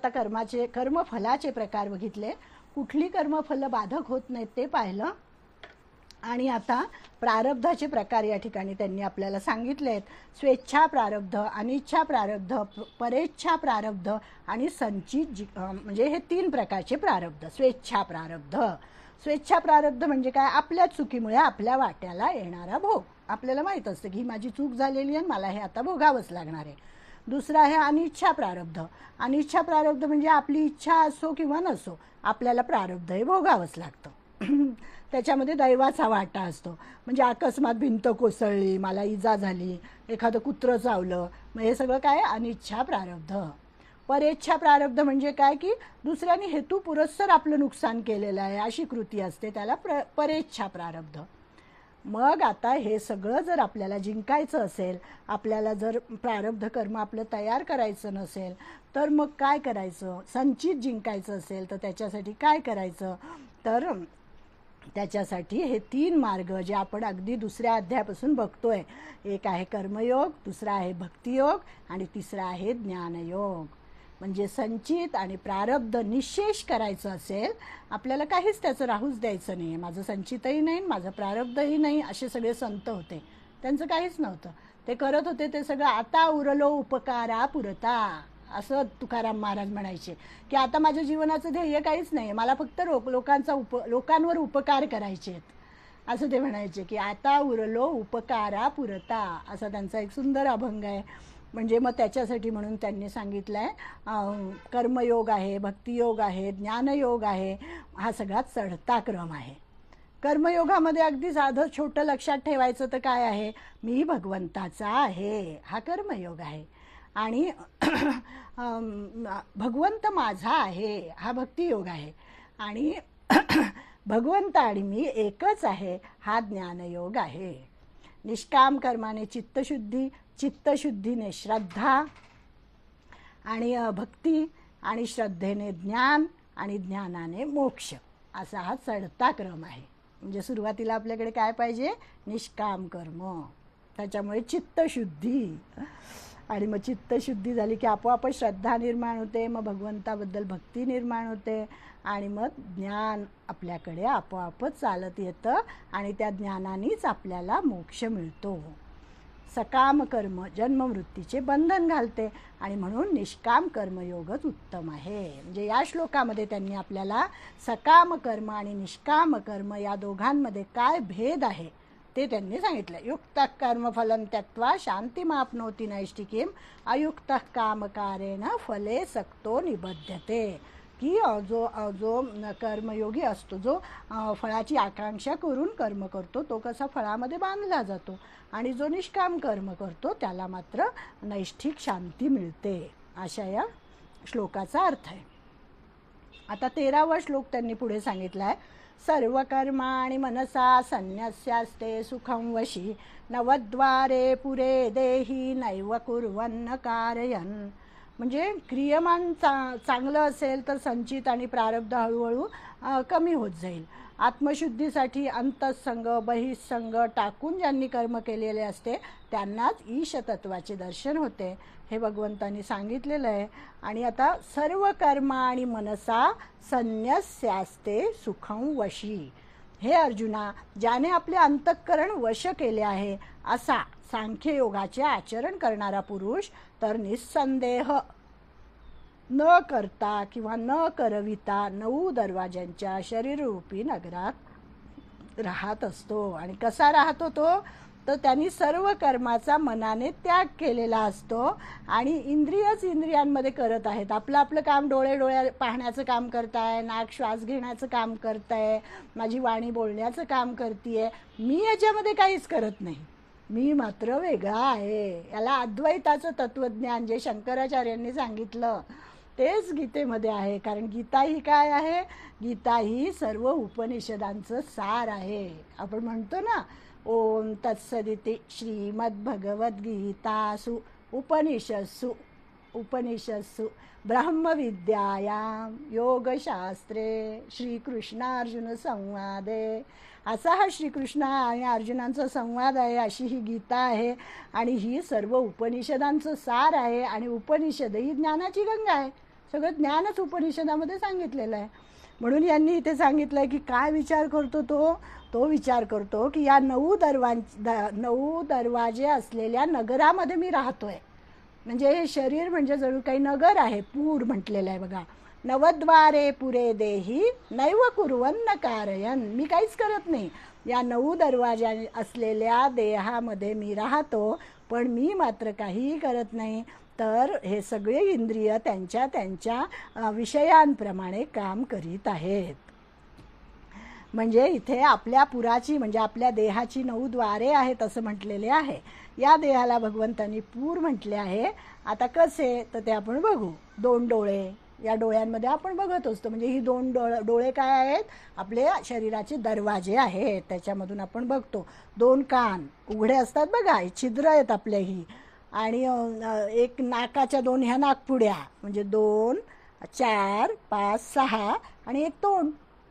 आता कर्मफलाचे प्रकार बघितले, कुठली कर्मफलं बाधक होत नाहीत ते पाहिलं. आणि आता प्रारब्धाचे प्रकार या ठिकाणी त्यांनी आपल्याला सांगितले आहेत. स्वेच्छा प्रारब्ध, अनिच्छा प्रारब्ध, परेच्छा प्रारब्ध आणि संचित म्हणजे हे 3 प्रकारचे प्रारब्ध. स्वेच्छा प्रारब्ध म्हणजे काय? आपल्या चुकीमुळे आपल्या वाट्याला येणारा भोग. आपल्याला माहीत असतं की ही माझी चूक झालेली आहे, मला हे आता भोगावंच लागणार आहे. दुसरा आहे अनिच्छा प्रारब्ध. अनिच्छा प्रारब्ध म्हणजे आपली इच्छा असो किंवा नसो, आपल्याला प्रारब्ध हे भोगावंच लागतं. त्याच्यामध्ये दैवाचा वाटा असतो. म्हणजे अकस्मात भिंत कोसळली, मला इजा झाली, एखादं कुत्रं चावलं, मग हे सगळं काय? अनिच्छा प्रारब्ध. परेच्छा प्रारब्ध म्हणजे काय? की दुसऱ्याने हेतू पुरस्सर आपलं नुकसान केलेलं आहे अशी कृती असते, त्याला परेच्छा प्रारब्ध. मग आता हे सगळं जर आपल्याला जिंकायचं असेल, आपल्याला जर प्रारब्ध कर्म आपलं तयार करायचं नसेल, तर मग काय करायचं? संचित जिंकायचं असेल तर त्याच्यासाठी काय करायचं? तर त्याच्यासाठी हे 3 मार्ग जे आपण अगदी दुसऱ्या अध्यायापासून बघतोय. एक आहे कर्मयोग, दुसरा आहे भक्तियोग आणि तिसरा आहे ज्ञानयोग. म्हणजे संचित आणि प्रारब्ध निशेष करायचं असेल, आपल्याला काहीच त्याचं राहूच द्यायचं नाही. माझं संचितही नाही, माझं प्रारब्धही नाही, असे सगळे संत होते. त्यांचं काहीच नव्हतं. ते करत होते ते सगळं आता उरलो उपकारा पुरता, असं तुकाराम महाराज म्हणायचे की आता माझ्या जीवनाचं ध्येय काहीच नाही, मला फक्त लोकांवर उपकार करायचे आहेत, असं ते म्हणायचे की आता उरलो उपकारा पुरता. असा त्यांचा एक सुंदर अभंग आहे. म्हणजे मग त्याच्यासाठी म्हणून त्यांनी सांगितलं आहे कर्मयोग आहे, भक्तियोग आहे, ज्ञानयोग आहे. हा सगळा चढता क्रम आहे. कर्मयोगामध्ये अगदी साधं छोटं लक्षात ठेवायचं तर काय आहे? मी भगवंताचा आहे, हा कर्मयोग आहे. आणि भगवंत माझा आहे, हा भक्तियोग आहे. आणि भगवंत आणि मी एकच आहे, हा ज्ञानयोग आहे. निष्काम कर्माने चित्तशुद्धी, चित्तशुद्धीने श्रद्धा आणि भक्ती, आणि श्रद्धेने ज्ञान, आणि ज्ञानाने मोक्ष, असा हा चढता क्रम आहे. म्हणजे सुरुवातीला आपल्याकडे काय पाहिजे? निष्काम कर्म, त्याच्यामुळे चित्तशुद्धी, आणि मग चित्तशुद्धी झाली की आपोआपच श्रद्धा निर्माण होते, मग भगवंताबद्दल भक्ती निर्माण होते, आणि मग ज्ञान आपल्याकडे आपोआपच चालत येतं, आणि त्या ज्ञानानेच आपल्याला मोक्ष मिळतो. सकाम कर्म जन्ममृत्यूचे बंधन घालते, आणि म्हणून निष्काम कर्मयोगच उत्तम आहे. म्हणजे या श्लोकामध्ये त्यांनी आपल्याला सकाम कर्म आणि निष्काम कर्म या दोघांमध्ये काय भेद आहे ते त्यांनी सांगितलं. युक्तः कर्मफलं त्यक्त्वा शांतिमाप्नोति नैष्ठिकीम, अयुक्तः कामकारेण फले सक्तो निबध्यते. की जो कर्मयोगी असतो, जो फळाची आकांक्षा करून कर्म करतो, तो कसा फळामध्ये बांधला जातो, आणि जो निष्काम कर्म करतो त्याला मात्र नैष्ठिक शांती मिळते, अशा या श्लोकाचा अर्थ आहे. आता 13वा श्लोक त्यांनी पुढे सांगितला आहे. सर्व कर्माणि मनसा संन्यस्यास्ते सुखं वशी, नवद्वारे पुरे देही नैव कुर्वन्न कारयन्. म्हणजे क्रियमान चांगलं असेल तर संचित आणि प्रारब्ध हळूहळू कमी होत जाईल. आत्मशुद्धीसाठी अंतःसंग बहिःसंग टाकून ज्यांनी कर्म केलेले असते त्यांनाच ईशतत्वाचे दर्शन होते, हे भगवंतांनी सांगितलेलं आहे. आणि आता सर्व कर्म आणि मनसा संन्यस्यास्ते सुखं वशी. हे अर्जुना, ज्याने आपले अंतःकरण वश केले आहे असा सांख्ययोगाचे आचरण करणारा पुरुष तर निस्संदेह न करता किंवा न करविता 9 दरवाज्यांच्या शरीररूपी नगरात राहत असतो. आणि कसा राहतो तो? तर त्यांनी सर्व कर्माचा मनाने त्याग केलेला असतो, आणि इंद्रियांमध्ये करत आहेत. आपलं काम, डोळे पाहण्याचं काम करताय, नाक श्वास घेण्याचं काम करताय, माझी वाणी बोलण्याचं काम करतीये. मी याच्यामध्ये काहीच करत नाही, मी मात्र वेगळा आहे. याला अद्वैताचं तत्वज्ञान जे शंकराचार्यांनी सांगितलं तेच गीतेमध्ये आहे. कारण गीता ही काय आहे? गीता ही सर्व उपनिषदांचं सार आहे. आपण म्हणतो ना, ओम तत्सदिति श्रीमद्भगवद्गीतासु उपनिषत्सु ब्रह्मविद्यायां योगशास्त्रे श्रीकृष्णार्जुन संवादे. असा हा श्रीकृष्ण आणि अर्जुनांचा संवाद आहे, अशी ही गीता आहे. आणि ही सर्व उपनिषदांचं सार आहे, आणि उपनिषद ही ज्ञानाची गंगा आहे. सगळं ज्ञानच उपनिषदामध्ये सांगितलेलं आहे. म्हणून यांनी इथे सांगितलं आहे की काय विचार करतो तो विचार करतो की या 9 दरवाजे असलेल्या नगरामध्ये मी राहतोय. म्हणजे हे शरीर म्हणजे जणू काही नगर आहे, पूर म्हटलेलं आहे बघा. नवद्वारे पुरे देही नैव कुर्वन्न कारयन. मी काहीच करत नाही. या 9 दरवाजा असलेल्या देहामध्ये मी राहतो, पण मी मात्र काहीही करत नाही. तर हे सगळे इंद्रिय त्यांच्या त्यांच्या विषयांप्रमाणे काम करीत आहेत. म्हणजे इथे आपल्या पुराची म्हणजे आपल्या देहाची 9 द्वारे आहेत असं म्हटलेले आहे. या देहाला भगवंतांनी पूर म्हटले आहे. आता कसे तर ते आपण बघू. 2 डोळे, या डोळ्यांमध्ये आपण बघत असतो. म्हणजे ही 2 डोळे काय आहेत, आपले शरीराचे दरवाजे आहेत, त्याच्यामधून आपण बघतो. 2 कान उघडे असतात बघा, हे छिद्र आहेत आपल्याही. आणि एक नाकाच्या 2 ह्या नाकपुड्या, म्हणजे 2, 4, 5, 6 आणि एक तोंड,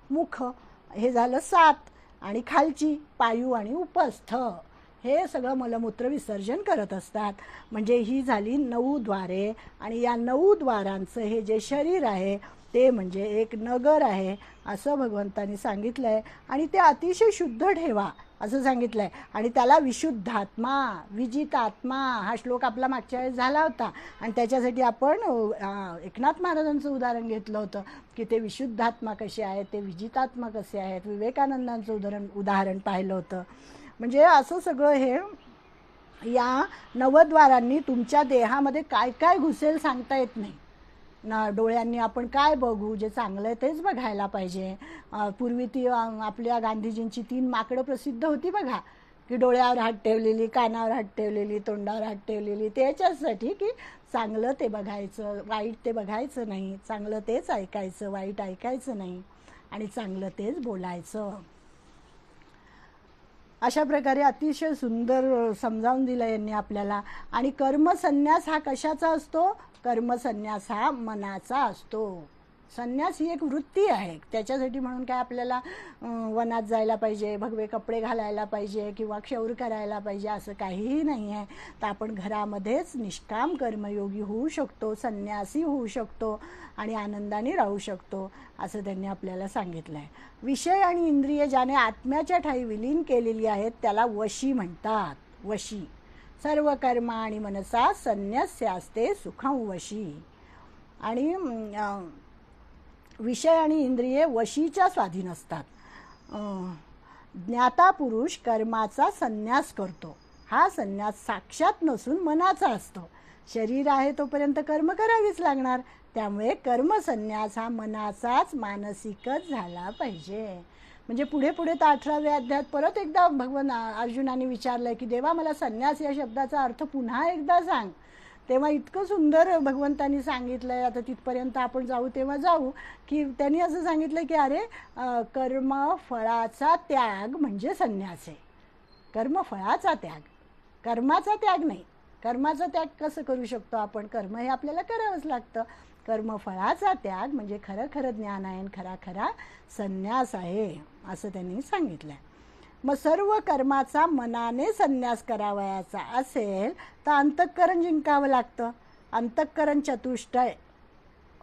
मुख, हे झालं 7. आणि खालची पायू आणि उपस्थ हे सगळं मलमूत्र विसर्जन करत असतात. म्हणजे ही झाली 9 द्वारे. आणि या 9 द्वारांचं हे जे शरीर आहे ते म्हणजे एक नगर आहे असं भगवंतांनी सांगितलं आहे. आणि ते अतिशय शुद्ध ठेवा असं सांगितलं आहे. आणि त्याला विशुद्धात्मा, विजितात्मा हा श्लोक आपला मागच्या वेळेस झाला होता. आणि त्याच्यासाठी आपण एकनाथ महाराजांचं उदाहरण घेतलं होतं की ते विशुद्धात्मा कसे आहेत, ते विजितात्मा कसे आहेत. विवेकानंदांचं उदाहरण पाहिलं होतं. म्हणजे असं सगळं हे या 9 द्वारांनी तुमच्या देहामध्ये काय काय घुसेल सांगता येत नाही ना. डोळ्यांनी आपण काय बघू, जे चांगलं आहे तेच बघायला पाहिजे. पूर्वी ती आपल्या गांधीजींची 3 माकडं प्रसिद्ध होती बघा, की डोळ्यावर हात ठेवलेली, कानावर हात ठेवलेली, तोंडावर हात ठेवलेली. त्याच्यासाठी की चांगलं ते बघायचं, वाईट ते बघायचं नाही. चांगलं तेच ऐकायचं, वाईट ऐकायचं नाही. आणि चांगलं तेच बोलायचं. अशा प्रकारे अतिशय सुंदर समजावून दिलं यांनी आपल्याला. आणि कर्मसन्यास हा कशाचा असतो, कर्मसन्यास हा मनाचा असतो. संन्यास ही एक वृत्ती आहे. त्याच्यासाठी म्हणून काय आपल्याला वनात जायला पाहिजे, भगवे कपडे घालायला पाहिजे किंवा क्षौर करायला पाहिजे असं काहीही नाही आहे. तर आपण घरामध्येच निष्काम कर्मयोगी होऊ शकतो, संन्यासी होऊ शकतो आणि आनंदाने राहू शकतो असं त्यांनी आपल्याला सांगितलं आहे. विषय आणि इंद्रिय ज्याने आत्म्याच्या ठाई विलीन केलेली आहेत त्याला वशी म्हणतात. वशी. सर्व कर्म आणि मनसा संन्यस्यास्ते सुखं वशी. आणि विषय आणि इंद्रिये वशीच्या स्वाधीन असतात. ज्ञाता पुरुष कर्माचा संन्यास करतो. हा संन्यास साक्षात नसून मनाचा असतो. शरीर आहे तोपर्यंत कर्म करावीच लागणार. त्यामुळे कर्मसन्यास हा मनाचाच, मानसिकच झाला पाहिजे. म्हणजे पुढे पुढे तर 18व्या अध्यायात परत एकदा भगवान अर्जुनाने विचारलंय की देवा मला संन्यास या शब्दाचा अर्थ पुन्हा एकदा सांग. तेव्हा इतकं सुंदर भगवंतांनी सांगितलंय. आता तिथपर्यंत आपण जाऊ तेव्हा जाऊ की त्यांनी असं सांगितलं की अरे कर्मफळाचा त्याग म्हणजे संन्यास आहे. कर्मफळाचा त्याग, कर्माचा त्याग नाही. कर्माचा त्याग कसं करू शकतो आपण, कर्म हे आपल्याला करावंच लागतं. कर्मफळाचा त्याग म्हणजे खरं खरं ज्ञान आहे, खरा खरा संन्यास आहे असं त्यांनी सांगितलं. मग सर्व कर्माचा मनाने संन्यास करावयाचा असेल तर अंतःकरण जिंकावं लागतं. अंतःकरण चतुष्टय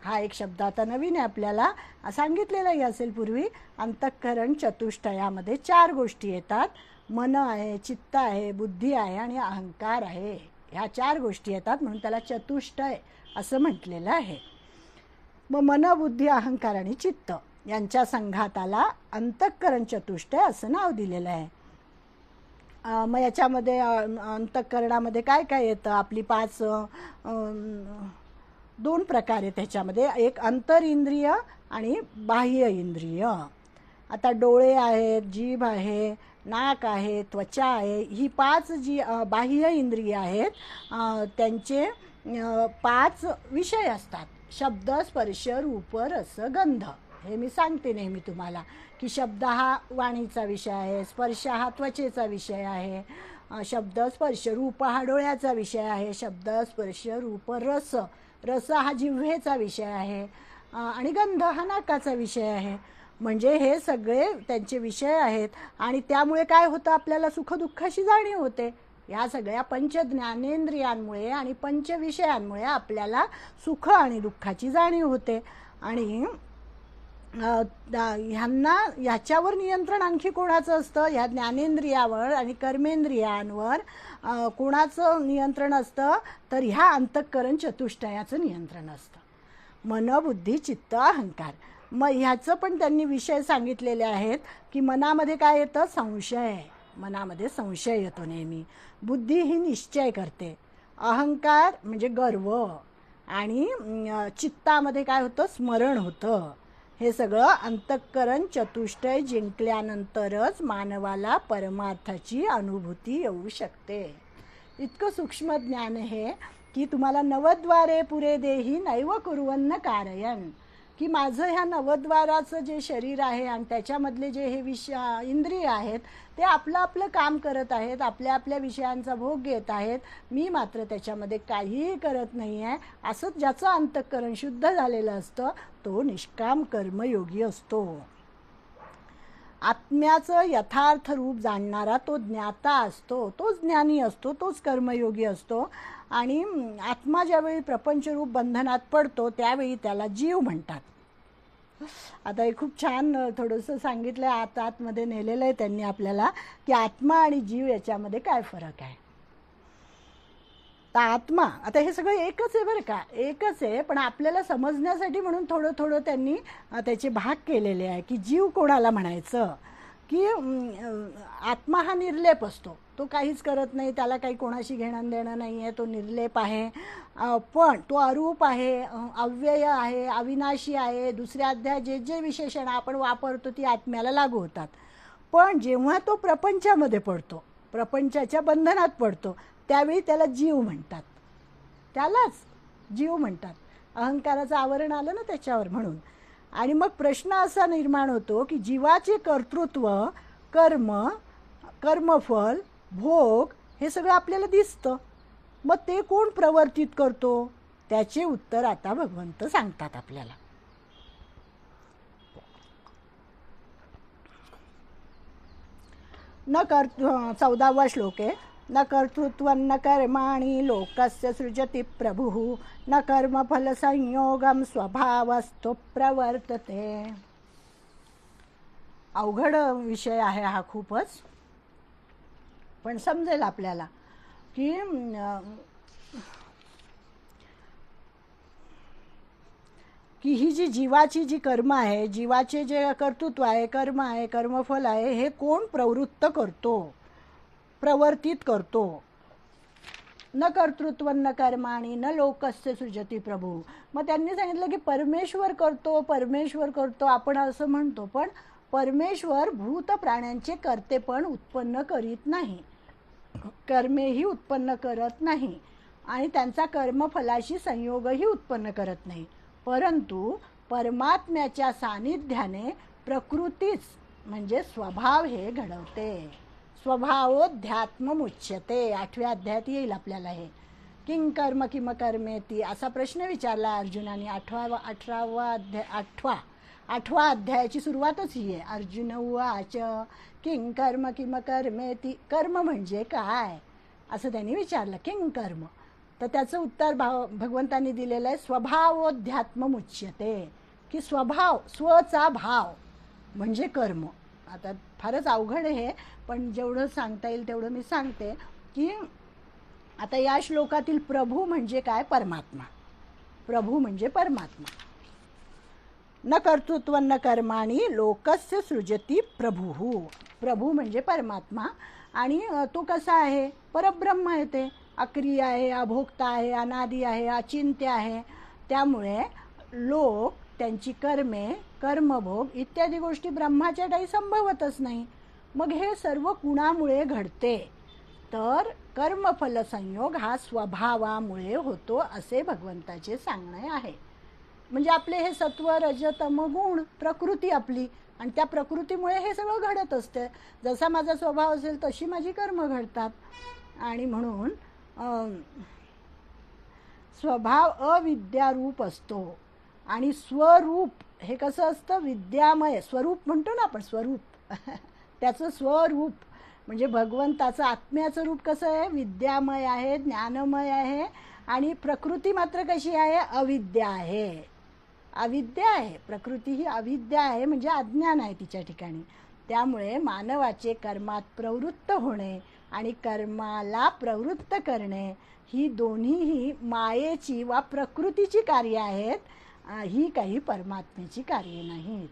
हा एक शब्द आता नवीन आहे, आपल्याला सांगितलेलाही असेल पूर्वी. अंतःकरण चतुष्टयामध्ये 4 गोष्टी येतात. मन आहे, चित्त आहे, बुद्धी आहे आणि अहंकार आहे. ह्या 4 गोष्टी येतात म्हणून त्याला चतुष्टय असं म्हटलेलं आहे. मग मन, बुद्धी, अहंकार आणि चित्त यांच्या संघाताला अंतःकरण चतुष्टय असं नाव दिलेलं आहे. मग याच्यामध्ये अंतःकरणामध्ये काय काय येतं, आपली 2 प्रकार आहे त्याच्यामध्ये. एक अंतरिंद्रिय आणि बाह्य इंद्रिय. आता डोळे आहेत, जीभ आहे, नाक आहे, त्वचा आहे, ही 5 जी बाह्य इंद्रिय आहेत त्यांचे 5 विषय असतात. शब्द, स्पर्श, रूप, रस, गंध. हे मी सांगते नेहमी तुम्हाला की शब्द हा वाणीचा विषय आहे, स्पर्श हा त्वचेचा विषय आहे, शब्द स्पर्श रूप हा डोळ्याचा विषय आहे, शब्द स्पर्श रूप रस, रस हा जिव्हेचा विषय आहे आणि गंध हा नाकाचा विषय आहे. म्हणजे हे सगळे त्यांचे विषय आहेत. आणि त्यामुळे काय होतं, आपल्याला सुखदुःखाची जाणीव होते. या सगळ्या पंच ज्ञानेंद्रियांमुळे आणि पंच विषयांमुळे आपल्याला सुख आणि दुःखाची जाणीव होते. आणि ह्याच्यावर नियंत्रण आणखी कोणाचं असतं? ह्या ज्ञानेंद्रियावर आणि कर्मेंद्रियांवर कोणाचं नियंत्रण असतं? तर ह्या अंतःकरण चतुष्टयाचं नियंत्रण असतं. मन, बुद्धी, चित्त, अहंकार. मग ह्याचं पण त्यांनी विषय सांगितलेले आहेत की मनामध्ये काय येतं? संशय. मनामध्ये संशय येतो नेहमी. बुद्धी ही निश्चय करते. अहंकार म्हणजे गर्व. आणि चित्तामध्ये काय होतं? स्मरण होतं. हे सगळं अंतःकरण चतुष्टय जिंकल्यानंतरच मानवाला परमार्थाची अनुभूती येऊ शकते. इतकं सूक्ष्म ज्ञान हे की तुम्हाला नवद्वारे पुरे देही नैव कुर्वन्न कारयन, की माझं ह्या नवद्वाराचं जे शरीर आहे आणि त्याच्यामधले जे हे इंद्रिय आहेत ते आपलं आपलं काम करत आहेत, आपल्या आपल्या विषयांचा भोग घेत आहेत. मी मात्र त्याच्यामध्ये काहीही करत नाही आहे. असं ज्याचं अंतःकरण शुद्ध झालेलं असतं तो निष्काम कर्मयोगी असतो. आत्म्याचं यथार्थ रूप जाणणारा तो ज्ञाता असतो, तोच ज्ञानी असतो, तोच कर्मयोगी असतो. आणि आत्मा ज्यावेळी प्रपंचरूप बंधनात पडतो त्यावेळी त्याला जीव म्हणतात. आता हे खूप छान थोडंसं सांगितलं, आतमध्ये नेलेलं आहे त्यांनी आपल्याला की आत्मा आणि जीव याच्यामध्ये काय फरक आहे. तर आत्मा, आता हे सगळं एकच आहे बरं का, एकच आहे, पण आपल्याला समजण्यासाठी म्हणून थोडं थोडं त्यांनी त्याचे भाग केलेले आहे. की जीव कोणाला म्हणायचं? की आत्मा हा निर्लेप असतो, तो काहीच करत नाही, त्याला काही कोणाशी घेणं देणं नाही आहे, तो निर्लेप आहे. पण तो अरूप आहे, अव्यय आहे, अविनाशी आहे. दुसऱ्या अध्यायात जे जे विशेषण आपण वापरतो ती आत्म्याला लागू होतात. पण जेव्हा तो प्रपंचामध्ये पडतो, प्रपंचाच्या बंधनात पडतो, त्यावेळी त्याला जीव म्हणतात. त्यालाच जीव म्हणतात. अहंकाराचं आवरण आलं ना त्याच्यावर म्हणून. आणि मग प्रश्न असा निर्माण होतो की जीवाचे कर्तृत्व, कर्म, कर्मफल, भोग हे सगळं आपल्याला दिसतं. मग ते कोण प्रवर्तित करतो? त्याचे उत्तर आता भगवंत सांगतात आपल्याला. न 14वा श्लोक आहे. न कर्तृत्वं न कर्माणि लोकस्य सृजति प्रभुः न कर्मफल संयोगम स्वभावस्तु प्रवर्तते. अवघड विषय आहे हा खूपच, पण समजेल आपल्याला की ही जी जीवाची जी कर्म आहे, जीवाचे जे कर्तृत्व आहे, कर्म आहे, कर्मफल आहे, हे कोण प्रवृत्त करतो, प्रवर्तित करतो. न कर्तृत्व न कर्माणि न लोकस्य सृजति प्रभू. मग त्यांनी सांगितलं की परमेश्वर करतो, परमेश्वर करतो आपण असं म्हणतो, पण परमेश्वर भूत प्राण्यांचे कर्तेपण उत्पन्न करीत नाही, कर्मेही उत्पन्न करत नाही आणि त्यांचा कर्मफलाशी संयोगही उत्पन्न करत नाही. परंतु परमात्म्याच्या सानिध्याने प्रकृतीच म्हणजे स्वभाव हे घडवते. स्वभावोध्यात्ममुच्यते 8व्या अध्यायात येईल आपल्याला हे. किंग कर्म किम कर्मेती असा प्रश्न विचारला अर्जुनाने. 8व्या अध्यायाची सुरुवातच ही आहे. अर्जुन उवाच किंग कर्म किम कर्मेती. कर्म म्हणजे काय असं त्यांनी विचारलं. किंग कर्म. तर त्याचं उत्तर भगवंतांनी दिलेलं आहे स्वभावोध्यात्ममुच्यते, की स्वभाव, स्वचा भाव म्हणजे कर्म. आता फारच अवघड आहे, पण जेवढं सांगता येईल तेवढं मी सांगते. की आता या श्लोकातील प्रभू म्हणजे काय? परमात्मा. प्रभू म्हणजे परमात्मा. न कर्तृत्व न कर्माणि लोकस्य सृजति प्रभुः. प्रभू म्हणजे परमात्मा. आणि तो कसा आहे? परब्रह्म आहे. ते अक्रिय आहे, अभोक्ता आहे, अनादी आहे, अचिंत्य आहे. त्यामुळे लोक त्यांची कर्मे, कर्मभोग इत्यादी गोष्टी ब्रह्माच्या काही संभवतच नाही. मग हे सर्व कुणामुळे घडते? तर कर्मफल संयोग हा स्वभावामुळे होतो असे भगवंताचे सांगणे आहे. म्हणजे आपले हे सत्व रज तम गुण, प्रकृती आपली, आणि त्या प्रकृतीमुळे हे सगळं घडत असते. जसा माझा स्वभाव असेल तशी माझी कर्म घडतात. आणि म्हणून स्वभाव अविद्यारूप असतो आणि स्वरूप हे कसं असतं? विद्यामय. स्वरूप म्हणतो ना आपण, स्वरूप त्याचं स्वरूप म्हणजे भगवंताचं आत्म्याचं रूप कसं आहे, विद्यामय आहे, ज्ञानमय आहे, आणि प्रकृती मात्र कशी आहे, अविद्या आहे. अविद्या आहे प्रकृती, ही अविद्या आहे, म्हणजे अज्ञान आहे तिच्या ठिकाणी. त्यामुळे मानवाचे कर्मात प्रवृत्त होणे आणि कर्माला प्रवृत्त करणे ही दोन्हीही मायेची वा प्रकृतीची कार्य आहेत, ही काही परमात्म्याची कार्ये नाहीत.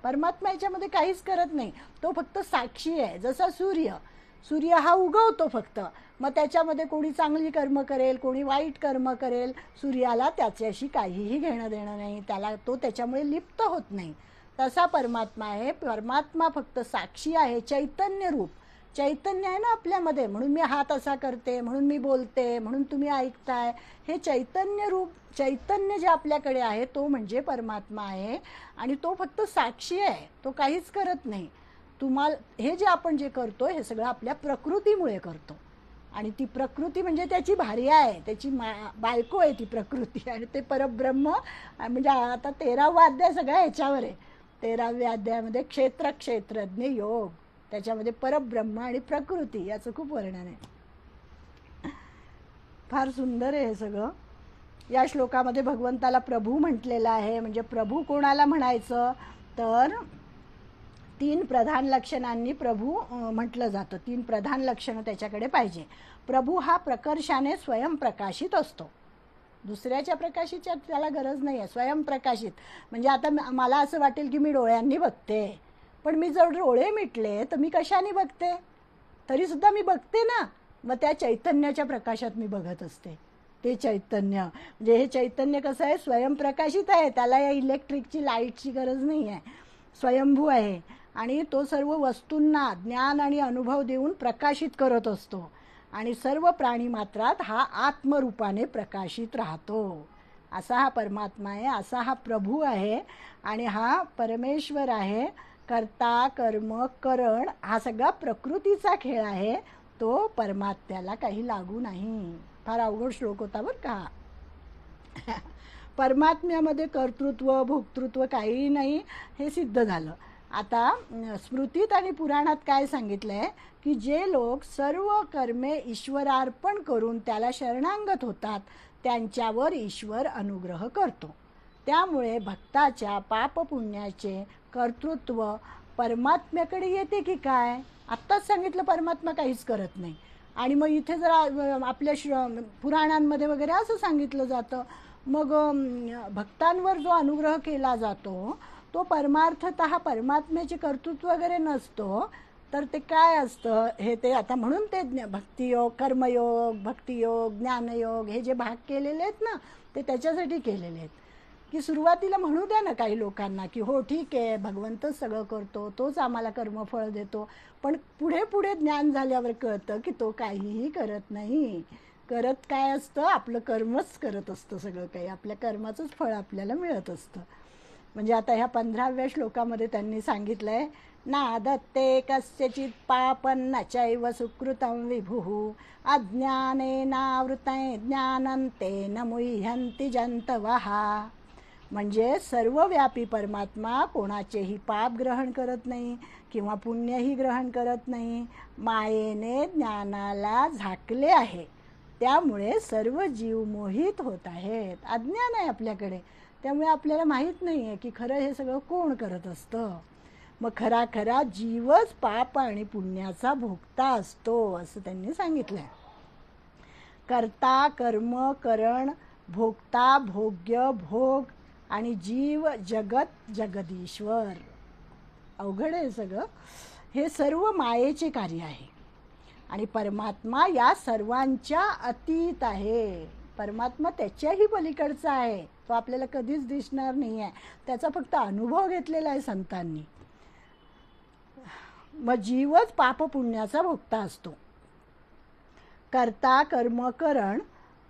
परमात्मा याच्यामध्ये काहीच करत नाही, तो फक्त साक्षी आहे. जसा सूर्य हा उगवतो फक्त, मग त्याच्यामध्ये कोणी चांगली कर्म करेल, कोणी वाईट कर्म करेल, सूर्याला त्याच्याशी काहीही घेणं देणं नाही, तो त्याच्यामुळे लिप्त होत नाही. तसा परमात्मा आहे. परमात्मा फक्त साक्षी आहे, चैतन्य रूप. चैतन्य आहे ना आपल्यामध्ये, म्हणून मी हात असा करते, म्हणून मी बोलते, म्हणून तुम्ही ऐकताय. हे चैतन्य रूप, चैतन्य जे आपल्याकडे आहे तो म्हणजे परमात्मा आहे. आणि तो फक्त साक्षी आहे, तो काहीच करत नाही. तुम्हाला हे जे आपण जे करतो हे सगळं आपल्या प्रकृतीमुळे करतो. आणि ती प्रकृती म्हणजे त्याची भार्या आहे, त्याची बायको आहे ती प्रकृती. आणि ते परब्रह्म म्हणजे आता 13वा अध्याय सगळा ह्याच्यावर आहे. 13व्या अध्यायामध्ये क्षेत्रज्ञ योग, त्याच्यामध्ये परब्रह्म आणि प्रकृती याचं खूप वर्णन आहे. फार सुंदर आहे हे सगळं. या श्लोकामध्ये भगवंताला प्रभू म्हटलेलं आहे. म्हणजे प्रभू कोणाला म्हणायचं तर 3 प्रधान लक्षणांनी प्रभू म्हटलं जातं. 3 प्रधान लक्षणं त्याच्याकडे पाहिजे. प्रभू हा प्रकर्षाने स्वयंप्रकाशित असतो, दुसऱ्याच्या प्रकाशित त्याला गरज नाही आहे. स्वयंप्रकाशित म्हणजे आता मला असं वाटेल की मी डोळ्यांनी बघते, पण मी जर डोळे मिटले तर मी कशाने बघते, तरीसुद्धा मी बघते ना. मग त्या चैतन्याच्या प्रकाशात मी बघत असते. ते चैतन्य म्हणजे हे चैतन्य कसं आहे, स्वयंप्रकाशित आहे, त्याला या इलेक्ट्रिकची लाईटची गरज नाही आहे, स्वयंभू आहे. आणि तो सर्व वस्तूंना ज्ञान आणि अनुभव देऊन प्रकाशित करत असतो. आणि सर्व प्राणी मात्रात हा आत्मरूपाने प्रकाशित राहतो. असा हा परमात्मा आहे, असा हा प्रभू आहे. आणि हा परमेश्वर आहे. कर्ता कर्म करण हा सगळा प्रकृतीचा खेळ आहे, तो परमात्म्याला काही लागू नाही. फार अवघड श्लोक होता बरं का. परमात्म्यामध्ये कर्तृत्व भोक्तृत्व काही नाही, हे सिद्ध झालं. आता स्मृतीत आणि पुराणात काय सांगितलं आहे की जे लोक सर्व कर्मे ईश्वरार्पण करून त्याला शरणागत होतात त्यांच्यावर ईश्वर अनुग्रह करतो. त्यामुळे भक्ताच्या पापपुण्याचे कर्तृत्व परमात्म्याकडे येते की काय. आत्ताच सांगितलं परमात्मा काहीच करत नाही, आणि मग इथे जर आपल्या पुराणांमध्ये वगैरे असं सांगितलं जातं. मग भक्तांवर जो अनुग्रह केला जातो तो परमार्थतः परमात्म्याचे कर्तृत्व वगैरे नसतो, तर ते काय असतं हे ते आता म्हणून ते भक्तियोग कर्मयोग भक्तियोग ज्ञानयोग हे जे भाग केलेले आहेत ना ते त्याच्यासाठी केलेले आहेत की सुरुवातीला म्हणू द्या ना काही लोकांना की हो ठीक आहे भगवंतच सगळं करतो, तोच आम्हाला कर्मफळ देतो. पण पुढे पुढे ज्ञान झाल्यावर कळतं की तो काहीही करत नाही. करत काय असतं, आपलं कर्मच करत असतं सगळं काही, आपल्या कर्माचंच फळ आपल्याला मिळत असतं. म्हणजे आता ह्या 15व्या श्लोकामध्ये त्यांनी सांगितलं आहे ना दत्ते कस्यचित पापन्न चैव सुकृतं विभुः अज्ञानेनावृतै ज्ञानन्तेन मुह्यन्ति जन्तवः. म्हणजे सर्वव्यापी परमात्मा कोणाचेही पाप ग्रहण करत नाही किंवा पुण्यही ग्रहण करत नाही. मायेने ज्ञानाला झाकले आहे, त्यामुळे सर्व जीव मोहित होत आहेत. अज्ञान आहे आपल्याकडे, त्यामुळे आपल्याला माहीत नाही आहे की खरं हे सगळं कोण करत असतं. मग खरा जीवच पाप आणि पुण्याचा भोगता असतो असं त्यांनी सांगितलं आहे. कर्ता कर्म करण भोगता भोग्य भोग आणि जीव जगत जगदीश्वर. अवघड आहे सगळं. हे सर्व मायेचे कार्य आहे आणि परमात्मा या सर्वांच्या अतीत आहे. परमात्मा त्याच्याही पलीकडचा आहे, तो आपल्याला कधीच दिसणार नाही आहे, त्याचा फक्त अनुभव घेतलेला आहे संतांनी. मग जीवच पाप पुण्याचा भोगता असतो. कर्ता कर्म करण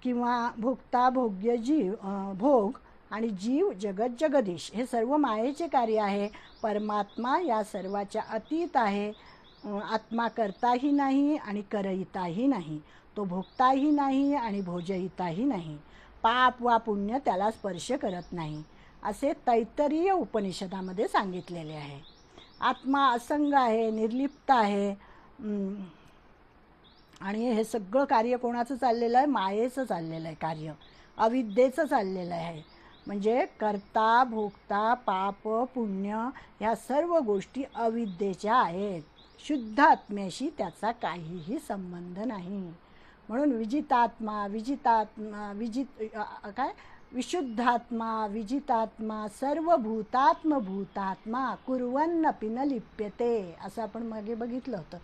किंवा भोगता भोग्य जीव भोग आणि जीव जगत जगदीश हे सर्व मायेचे कार्य आहे. परमात्मा या सर्वाच्या अतीत आहे. आत्मा करताही नाही आणि करयिताही नाही, तो भोगताही नाही आणि भोजयिताही नाही. पाप वा पुण्य त्याला स्पर्श करत नाही असे तैत्तरीय उपनिषदामध्ये सांगितलेले आहे. आत्मा असंग आहे, निर्लिप्त आहे. आणि हे सगळं कार्य कोणाचं चाललेलं आहे? मायेचं चाललेलं आहे कार्य, अविद्येचं चाललेलं आहे. म्हणजे कर्ता भोगता पाप पुण्य ह्या सर्व गोष्टी अविद्येच्या आहेत. शुद्ध आत्म्याशी त्याचा काहीही संबंध नाही. म्हणून विजितात्मा विशुद्धात्मा विजितात्मा सर्वभूतात्मभूतात्मा कुर्वन्नपि न लिप्यते, असं आपण मागे बघितलं होतं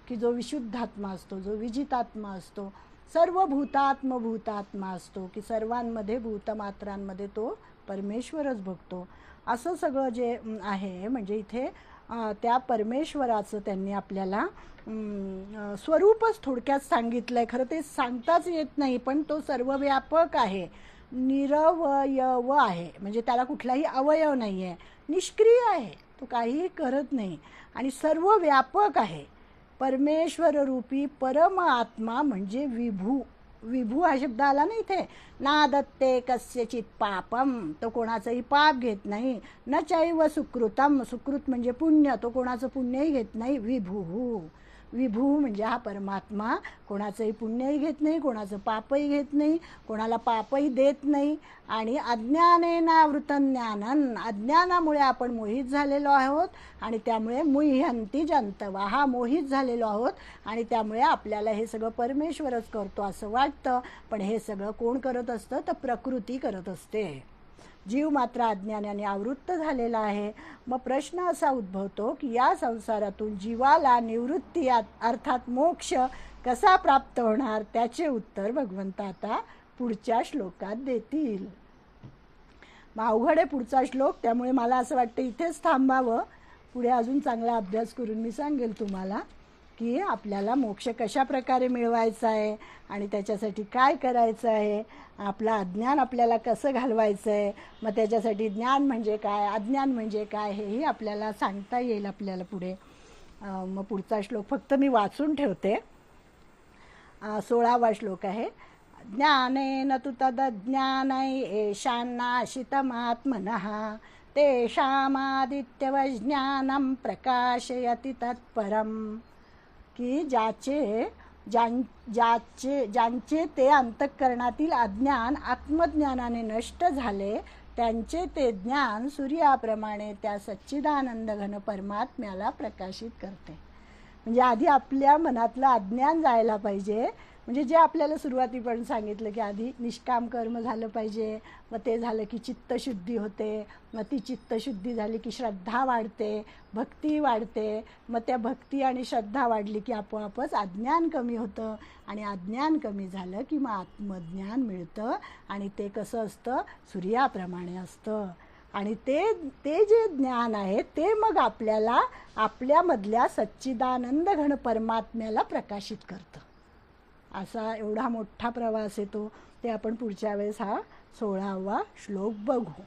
की जो विशुद्धात्मा असतो, जो विजितात्मा असतो, सर्व भूतात्मभूतात्मा असतो, की सर्वांमध्ये भूतमात्रांमध्ये तो परमेश्वरच बघतो. असं सगळं जे आहे, म्हणजे इथे त्या परमेश्वराचं त्यांनी आपल्याला स्वरूपच थोडक्यात सांगितलं आहे. खरं ते सांगताच येत नाही, पण तो सर्वव्यापक आहे, निरवयव आहे, म्हणजे त्याला कुठलाही अवयव नाही आहे, निष्क्रिय आहे, तो काहीही करत नाही आणि सर्व व्यापक आहे. परमेश्वर रूपी परम आत्मा म्हणजे विभू. विभू हा शब्द आला ना इथे. ना दत्ते कस्यचित पापम, तो कोणाचंही पाप घेत नाही. न चैव सुकृतम, सुकृत म्हणजे पुण्य, तो कोणाचं पुण्यही घेत नाही. विभू, विभू म्हणजे हा परमात्मा कोणाचंही पुण्यही घेत नाही, कोणाचं पापही घेत नाही, कोणाला पापही देत नाही. आणि अज्ञानेनावृतं ज्ञानन, अज्ञानामुळे आपण मोहित झालेलो आहोत आणि त्यामुळे मुह्यंती जंतवा, हा मोहित झालेलो आहोत आणि त्यामुळे आपल्याला हे सगळं परमेश्वरच करतो असं वाटतं. पण हे सगळं कोण करत असतं? तर प्रकृती करत असते. जीव मात्र अज्ञानाने आवृत्त झालेला आहे. मग प्रश्न असा उद्भवतो की या संसारातून जीवाला निवृत्ती अर्थात मोक्ष कसा प्राप्त होणार? त्याचे उत्तर भगवंत आता पुढच्या श्लोकात देतील. मग अवघड आहे पुढचा श्लोक, त्यामुळे मला असं वाटतं इथेच थांबावं. पुढे अजून चांगला अभ्यास करून मी सांगेल तुम्हाला की आपल्याला मोक्ष कशा प्रकारे मिळवायचा आहे आणि त्याच्यासाठी काय करायचं आहे, आपलं अज्ञान आपल्याला कसं घालवायचं आहे, मग त्याच्यासाठी ज्ञान म्हणजे काय, अज्ञान म्हणजे काय, हेही आपल्याला सांगता येईल आपल्याला पुढे. मग पुढचा श्लोक फक्त मी वाचून ठेवते. 16वा श्लोक आहे. ज्ञानेन तु तदज्ञानै येषान्नाशितमात्मनः तेषामादित्यवज्ञानं प्रकाशयति तत्परम, की ज्यांचे ते अंतःकरणातील अज्ञान आत्मज्ञानाने नष्ट झाले, त्यांचे ते ज्ञान सूर्याप्रमाणे त्या सच्चिदानंद घन परमात्म्याला प्रकाशित करते. म्हणजे आधी आपल्या मनातलं अज्ञान जायला पाहिजे. म्हणजे जे आपल्याला सुरुवातीपासून सांगितलं की आधी निष्काम कर्म झालं पाहिजे, मग ते झालं की चित्तशुद्धी होते, मग ती चित्तशुद्धी झाली की श्रद्धा वाढते, भक्ती वाढते, मग त्या भक्ती आणि श्रद्धा वाढली की आपोआपच अज्ञान कमी होतं आणि अज्ञान कमी झालं की मग आत्मज्ञान मिळतं आणि ते कसं असतं? सूर्याप्रमाणे असतं. आणि ते जे ज्ञान आहे ते मग आपल्याला आपल्यामधल्या सच्चिदानंद घन परमात्म्याला प्रकाशित करतं. असा एवढा मोठा प्रवास येतो. ते आपण पुढच्या वेळेस हा 16वा श्लोक बघू.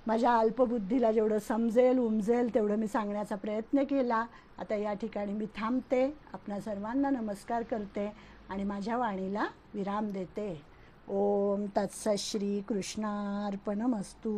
माझ्या अल्पबुद्धीला जेवढं समजेल उमजेल तेवढं मी सांगण्याचा प्रयत्न केला. आता या ठिकाणी मी थांबते. आपणा सर्वांना नमस्कार करते आणि माझ्या वाणीला विराम देते. ओम तत्सत श्री कृष्णार्पणमस्तु.